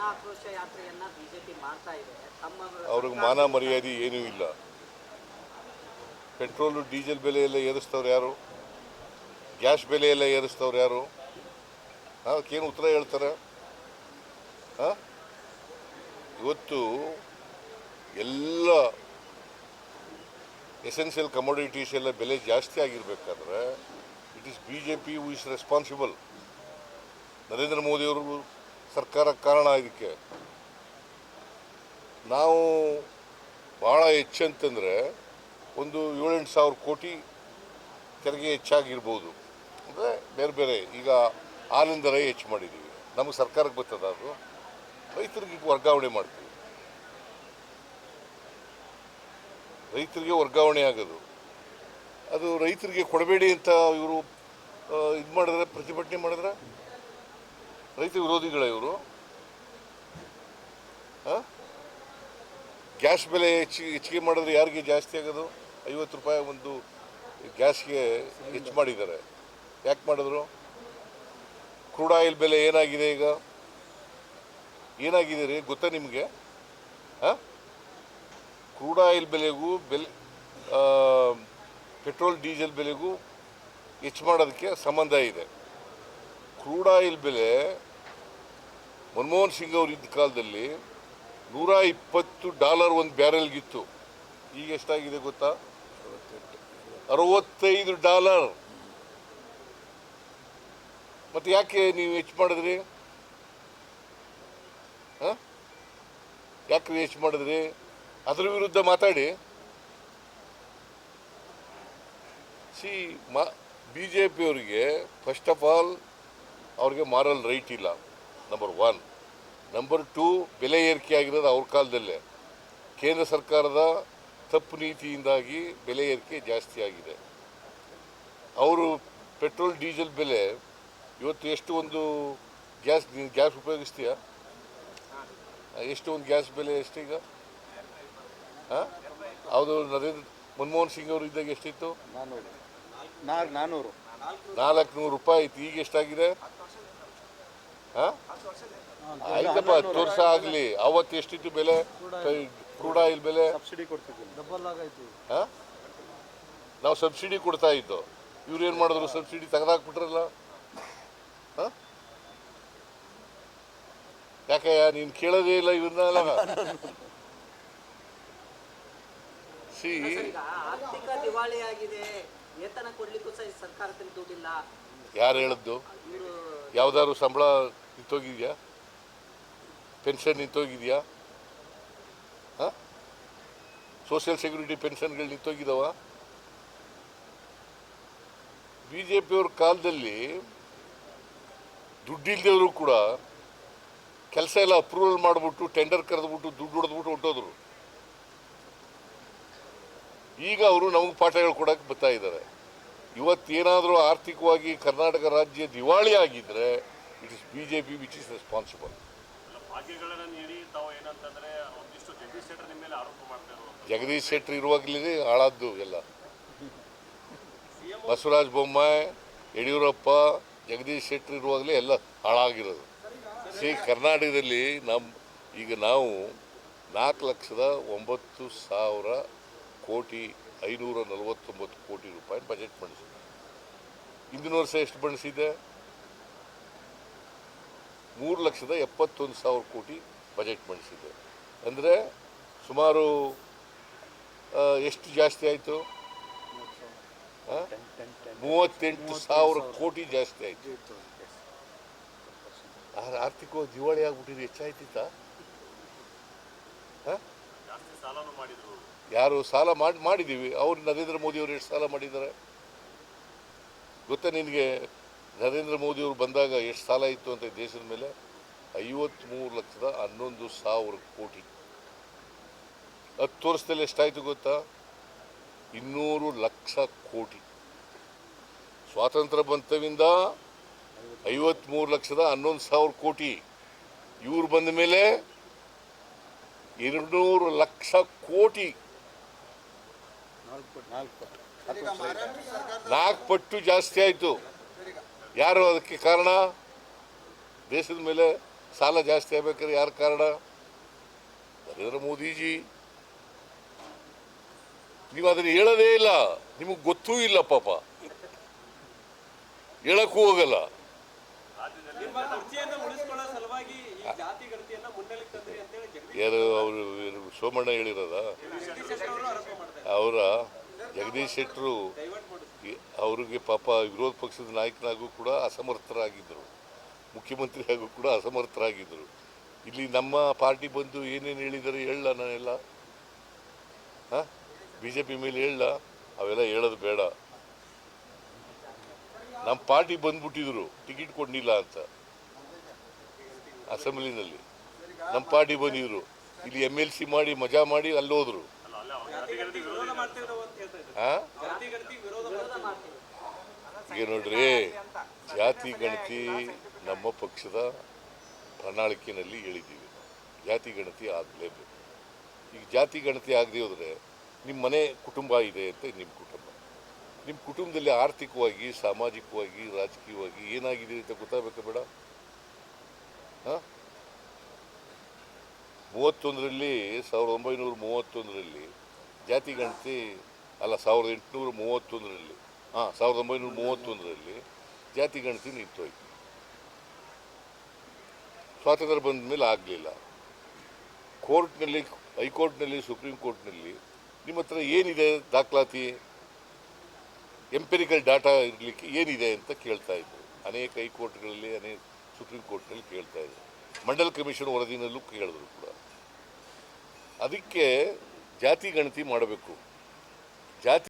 ಆಕ್ರೋಶ ಯಾತ್ರೆಯನ್ನ ಬಿಜೆಪಿ ಮಾಡ್ತಾ ಇದೆ. ಅವ್ರಿಗೆ ಮಾನ ಮರ್ಯಾದೆ ಏನೂ ಇಲ್ಲ. ಪೆಟ್ರೋಲು ಡೀಸೆಲ್ ಬೆಲೆ ಎಲ್ಲ ಏರಿಸ್ತವ್ರು ಯಾರು? ಗ್ಯಾಸ್ ಬೆಲೆ ಎಲ್ಲ ಏರಿಸ್ತವ್ರು ಯಾರು? ಅದಕ್ಕೇನು ಉತ್ತರ ಹೇಳ್ತಾರೆ? ಇವತ್ತು ಎಲ್ಲ ಎಸೆನ್ಷಿಯಲ್ ಕಮೋಡಿಟೀಸ್ ಎಲ್ಲ ಬೆಲೆ ಜಾಸ್ತಿ ಆಗಿರಬೇಕಾದ್ರೆ it is BJP who is responsible. Narendra ಮೋದಿಯವರು ಸರ್ಕಾರ ಕಾರಣ ಇದಕ್ಕೆ. ನಾವು ಭಾಳ ಹೆಚ್ಚಂತಂದರೆ ಒಂದು 7-8 ಸಾವಿರ ಕೋಟಿ ತೆರಿಗೆ ಹೆಚ್ಚಾಗಿರ್ಬೋದು. ಅಂದರೆ ಬೇರೆ ಬೇರೆ ಈಗ ಹಾಲಿನ ದರ ಹೆಚ್ಚು ಮಾಡಿದ್ದೀವಿ, ನಮಗೆ ಸರ್ಕಾರಕ್ಕೆ ಬರ್ತದ, ಅದು ರೈತರಿಗೆ ವರ್ಗಾವಣೆ ಮಾಡ್ತೀವಿ. ರೈತರಿಗೆ ವರ್ಗಾವಣೆ ಆಗೋದು ಅದು ರೈತರಿಗೆ ಕೊಡಬೇಡಿ ಅಂತ ಇವರು ಇದು ಮಾಡಿದ್ರೆ, ಪ್ರತಿಭಟನೆ ಮಾಡಿದ್ರೆ ರೈತ ವಿರೋಧಿಗಳ ಇವರು. ಗ್ಯಾಸ್ ಬೆಲೆ ಹೆಚ್ಚಿಗೆ ಮಾಡಿದ್ರೆ ಯಾರಿಗೆ ಜಾಸ್ತಿ ಆಗೋದು? 50 ರೂಪಾಯಿ ಒಂದು ಗ್ಯಾಸ್ಗೆ ಹೆಚ್ಚು ಮಾಡಿದ್ದಾರೆ. ಯಾಕೆ ಮಾಡಿದ್ರು? ಕ್ರೂಡ್ ಆಯಿಲ್ ಬೆಲೆ ಏನಾಗಿದೆ ಈಗ? ಏನಾಗಿದೆ ರೀ ಗೊತ್ತಾ ನಿಮಗೆ? ಕ್ರೂಡ್ ಆಯಿಲ್ ಬೆಲೆಗೂ ಪೆಟ್ರೋಲ್ ಡೀಸೆಲ್ ಬೆಲೆಗೂ ಹೆಚ್ಚು ಮಾಡೋದಕ್ಕೆ ಸಂಬಂಧ ಇದೆ. ಕ್ರೂಡ್ ಆಯಿಲ್ ಬೆಲೆ ಮನಮೋಹನ್ ಸಿಂಗ್ ಅವರು ಇದ್ದ ಕಾಲದಲ್ಲಿ $120 ಒಂದು ಬ್ಯಾರೆಲ್ಗಿತ್ತು. ಈಗ ಎಷ್ಟಾಗಿದೆ ಗೊತ್ತಾ? $65. ಮತ್ತೆ ಯಾಕೆ ನೀವು ಹೆಚ್ಚು ಮಾಡಿದ್ರಿ? ಯಾಕೆ ಹೆಚ್ಚು ಮಾಡಿದ್ರಿ? ಅದರ ವಿರುದ್ಧ ಮಾತಾಡಿ. BJP ಅವರಿಗೆ ಫಸ್ಟ್ ಆಫ್ ಆಲ್ ಅವ್ರಿಗೆ ಮಾರಲ್ ರೈಟ್ ಇಲ್ಲ, ನಂಬರ್ 1. ನಂಬರ್ 2, ಬೆಲೆ ಏರಿಕೆ ಆಗಿರೋದು ಅವ್ರ ಕಾಲದಲ್ಲೇ. ಕೇಂದ್ರ ಸರ್ಕಾರದ ತಪ್ಪು ನೀತಿಯಿಂದಾಗಿ ಬೆಲೆ ಏರಿಕೆ ಜಾಸ್ತಿ ಆಗಿದೆ. ಅವರು ಪೆಟ್ರೋಲ್ ಡೀಸೆಲ್ ಬೆಲೆ ಇವತ್ತು ಎಷ್ಟು? ಒಂದು ಗ್ಯಾಸ್ ಉಪಯೋಗಿಸ್ತೀಯಾ? ಎಷ್ಟು ಒಂದು ಗ್ಯಾಸ್ ಬೆಲೆ ಎಷ್ಟೀಗ? ಹೌದು, ಮನಮೋಹನ್ ಸಿಂಗ್ ಅವರು ಇದ್ದಾಗ ಎಷ್ಟಿತ್ತು? 400 ರೂಪಾಯಿ ಇತ್ತು. ಈಗ ಎಷ್ಟಾಗಿದೆ? ಆಯ್ತಪ್ಪ, 10 ವರ್ಷ ಆಗಲಿ. ಅವತ್ತು ಎಷ್ಟಿತ್ತು ಬೆಲೆ? ಕ್ರೂಡ್ ಆಯಿಲ್ ಬೆಲೆ ನಾವು ಸಬ್ಸಿಡಿ ಕೊಡ್ತಾ ಇದ್ದು. ಇವ್ರು ಏನು ಮಾಡಿದ್ರು? ಸಬ್ಸಿಡಿ ತೆಗೆದಾಕ್ಬಿಟ್ರಲ್ಲ. ಯಾಕೆ ನೀನು ಕೇಳೋದೇ ಇಲ್ಲ ಇವನ್ನೆಲ್ಲ? ಆರ್ಥಿಕ ದಿವಾಳಿ ಆಗಿದೆ, ವೇತನ ಕೊಡ್ಲಿಕ್ಕೂ ಸಹ ಸರ್ಕಾರದಲ್ಲಿ ದುಡ್ಡಿಲ್ಲ. ಯಾರು ಹೇಳಿದ್ದು? ಯಾವ್ದಾದ್ರು ಸಂಬಳ ನಿಂತೋಗಿದ್ಯಾ? ಪೆನ್ಷನ್ ನಿಂತೋಗಿದ್ಯಾ? ಸೋಷಿಯಲ್ ಸೆಕ್ಯೂರಿಟಿ ಪೆನ್ಷನ್ಗಳು ನಿಂತೋಗಿದಾವ? BJP ಅವ್ರ ಕಾಲದಲ್ಲಿ ದುಡ್ಡಿಲ್ದವರು ಕೂಡ ಕೆಲಸ ಎಲ್ಲ ಅಪ್ರೂವಲ್ ಮಾಡಿಬಿಟ್ಟು ಟೆಂಡರ್ ಕರೆದ್ಬಿಟ್ಟು ದುಡ್ಡು ಹೊಡೆದ್ಬಿಟ್ಟು ಹೊಟ್ಟೋದ್ರು. ಈಗ ಅವರು ನಮಗೆ ಪಾಠ ಹೇಳ್ಕೊಡಕ್ಕೆ ಬರ್ತಾ ಇದ್ದಾರೆ. ಇವತ್ತೇನಾದರೂ ಆರ್ಥಿಕವಾಗಿ ಕರ್ನಾಟಕ ರಾಜ್ಯ ದಿವಾಳಿ ಆಗಿದ್ರೆ it is BJP which is responsible. Jagadish Shettar ಇರುವಾಗಲೇ ಹಾಳಾದ್ದು ಎಲ್ಲ. ಬಸವರಾಜ ಬೊಮ್ಮಾಯಿ, ಯಡಿಯೂರಪ್ಪ, ಜಗದೀಶ್ ಶೆಟ್ಟರ್ ಇರುವಾಗಲೇ ಎಲ್ಲ ಹಾಳಾಗಿರೋದು. ಕರ್ನಾಟಕದಲ್ಲಿ ಈಗ ನಾವು 4,09,549 ಕೋಟಿ ರೂಪಾಯಿ ಬಜೆಟ್ ಮಂಡಿಸಿದೆ. ಹಿಂದಿನ ವರ್ಷ ಎಷ್ಟು ಮಂಡಿಸಿದೆ? 3,71,000 ಕೋಟಿ ಬಜೆಟ್ ಮಂಡಿಸಿದೆ. ಅಂದರೆ ಸುಮಾರು ಎಷ್ಟು ಜಾಸ್ತಿ ಆಯಿತು? 38,000 ಕೋಟಿ ಜಾಸ್ತಿ ಆಯಿತು. ಆರ್ಥಿಕವಾಗಿ ದಿವಾಳಿ ಆಗ್ಬಿಟ್ಟಿದ್ರೆ ಹೆಚ್ಚಾಯ್ತಿತ್ತ? ಯಾರು ಸಾಲ ಮಾಡಿದ್ದೀವಿ? ಅವ್ರು ನರೇಂದ್ರ ಮೋದಿ ಅವರು ಎಷ್ಟು ಸಾಲ ಮಾಡಿದ್ದಾರೆ ಗೊತ್ತಾ ನಿನಗೆ? ನರೇಂದ್ರ ಮೋದಿ ಅವರು ಬಂದಾಗ ಎಷ್ಟು ಸಾಲ ಇತ್ತು ಅಂತ ದೇಶದ ಮೇಲೆ? 53,11,000 ಕೋಟಿ. 10 ವರ್ಷದಲ್ಲಿ ಎಷ್ಟಾಯಿತು ಗೊತ್ತಾ? 200 ಲಕ್ಷ ಕೋಟಿ. ಸ್ವಾತಂತ್ರ್ಯ ಬಂತವಿಂದ 53,11,000 ಕೋಟಿ. ಇವ್ರು ಬಂದ ಮೇಲೆ 200 ಲಕ್ಷ ಕೋಟಿ. 4 ಪಟ್ಟು ಜಾಸ್ತಿ ಆಯಿತು. ಯಾರು ಅದಕ್ಕೆ ಕಾರಣ? ದೇಶದ ಮೇಲೆ ಸಾಲ ಜಾಸ್ತಿ ಆಗ್ಬೇಕಾದ್ರೆ ಯಾರ ಕಾರಣ? ನರೇಂದ್ರ ಮೋದಿಜಿ. ನೀವು ಅದನ್ನು ಹೇಳೋದೇ ಇಲ್ಲ, ನಿಮಗೆ ಗೊತ್ತೂ ಇಲ್ಲ ಪಾಪ, ಹೇಳಕ್ಕೂ ಹೋಗಲ್ಲ. ನಿಮ್ಮ ಕುರ್ಚಿಯನ್ನು ಉಳಿಸಿಕೊಳ್ಳೋ ಸಲುವಾಗಿ ಈ ಜಾತಿ ಗಣತಿಯನ್ನ ಮುನ್ನೆಲೆಗೆ ತಂದ್ರಿ ಅಂತೇಳಿ ಯಾರು ಅವರು ಸೋಮಣ್ಣ ಹೇಳಿರೋದ? ಜಗದೀಶ್ ಶೆಟ್ಟರ್ ಅವರು ಆರೋಪ ಮಾಡ್ತಾರೆ. ಅವರ ಜಗದೀಶ್ ಶೆಟ್ಟರು ಡೈವರ್ಟ್ ಮಾಡಿ ಅವ್ರಿಗೆ ಪಾಪ ವಿರೋಧ ಪಕ್ಷದ ನಾಯಕನಾಗೂ ಕೂಡ ಅಸಮರ್ಥರಾಗಿದ್ದರು, ಮುಖ್ಯಮಂತ್ರಿ ಹಾಗೂ ಕೂಡ ಅಸಮರ್ಥರಾಗಿದ್ದರು. ಇಲ್ಲಿ ನಮ್ಮ ಪಾರ್ಟಿ ಬಂದು ಏನೇನು ಹೇಳಿದ್ದಾರೆ ಹೇಳಲ್ಲ, ನಾನೆಲ್ಲ ಹಾಂ BJP ಮೇಲೆ ಹೇಳಲ್ಲ, ಅವೆಲ್ಲ ಹೇಳೋದು ಬೇಡ. ನಮ್ಮ ಪಾರ್ಟಿ ಬಂದ್ಬಿಟ್ಟಿದ್ರು ಟಿಕೆಟ್ ಕೊಡಲಿಲ್ಲ ಅಂತ ಅಸೆಂಬ್ಲಿನಲ್ಲಿ. ನಮ್ಮ ಪಾರ್ಟಿ ಬಂದಿದ್ರು, ಇಲ್ಲಿ MLC ಮಾಡಿ ಮಜಾ ಮಾಡಿ ಅಲ್ಲಿ ಹೋದ್ರು. ವಿರೋಧ ಮಾಡ್ತಿದ್ರು ಅಂತ ಹೇಳ್ತಾ ಇದ್ರು. ಹಾಂ ಜಾತಿ ಗಣತಿ ವಿರೋಧ ಮಾಡ್ತಿದ್ರು. ಈಗ ನೋಡ್ರಿ, ಜಾತಿ ಗಣತಿ ನಮ್ಮ ಪಕ್ಷದ ಪ್ರಣಾಳಿಕೆಯಲ್ಲಿ ಹೇಳಿದ್ದೀವಿ, ಜಾತಿ ಗಣತಿ ಆಗಲೇಬೇಕು. ಈಗ ಜಾತಿ ಗಣತಿ ಆಗದೆ ಹೋದರೆ ನಿಮ್ಮ ಮನೆ ಕುಟುಂಬ ಇದೆ ಅಂತ ನಿಮ್ಮ ಕುಟುಂಬದಲ್ಲಿ ಆರ್ಥಿಕವಾಗಿ, ಸಾಮಾಜಿಕವಾಗಿ, ರಾಜಕೀಯವಾಗಿ ಏನಾಗಿದೆ ಅಂತ ಗೊತ್ತಾಗಬೇಕು ಬೇಡ? ಹಾಂ 31ರಲ್ಲಿ 1931ರಲ್ಲಿ ಜಾತಿ ಗಣತಿ ಅಲ್ಲ, 1831ರಲ್ಲಿ 1931ರಲ್ಲಿ ಜಾತಿ ಗಣತಿ ನಿಂತೋಯ್ತು. ಸ್ವಾತಂತ್ರ್ಯ ಬಂದ ಮೇಲೆ ಆಗಲಿಲ್ಲ. ಕೋರ್ಟ್ನಲ್ಲಿ, ಹೈಕೋರ್ಟ್ನಲ್ಲಿ, ಸುಪ್ರೀಂ ಕೋರ್ಟ್ನಲ್ಲಿ ನಿಮ್ಮ ಹತ್ರ ಏನಿದೆ ದಾಖಲಾತಿ, ಎಂಪೆರಿಕಲ್ ಡಾಟಾ ಇರಲಿಕ್ಕೆ ಏನಿದೆ ಅಂತ ಕೇಳ್ತಾ ಇದ್ರು. ಅನೇಕ ಹೈಕೋರ್ಟ್ಗಳಲ್ಲಿ, ಅನೇಕ ಸುಪ್ರೀಂ ಕೋರ್ಟ್ನಲ್ಲಿ ಕೇಳ್ತಾ ಇದ್ರು. ಮಂಡಲ್ ಕಮಿಷನ್ ವರದಿನಲ್ಲೂ ಕೇಳಿದ್ರು ಕೂಡ. ಅದಕ್ಕೆ ಜಾತಿ ಗಣತಿ ಮಾಡಬೇಕು. ಜಾತಿ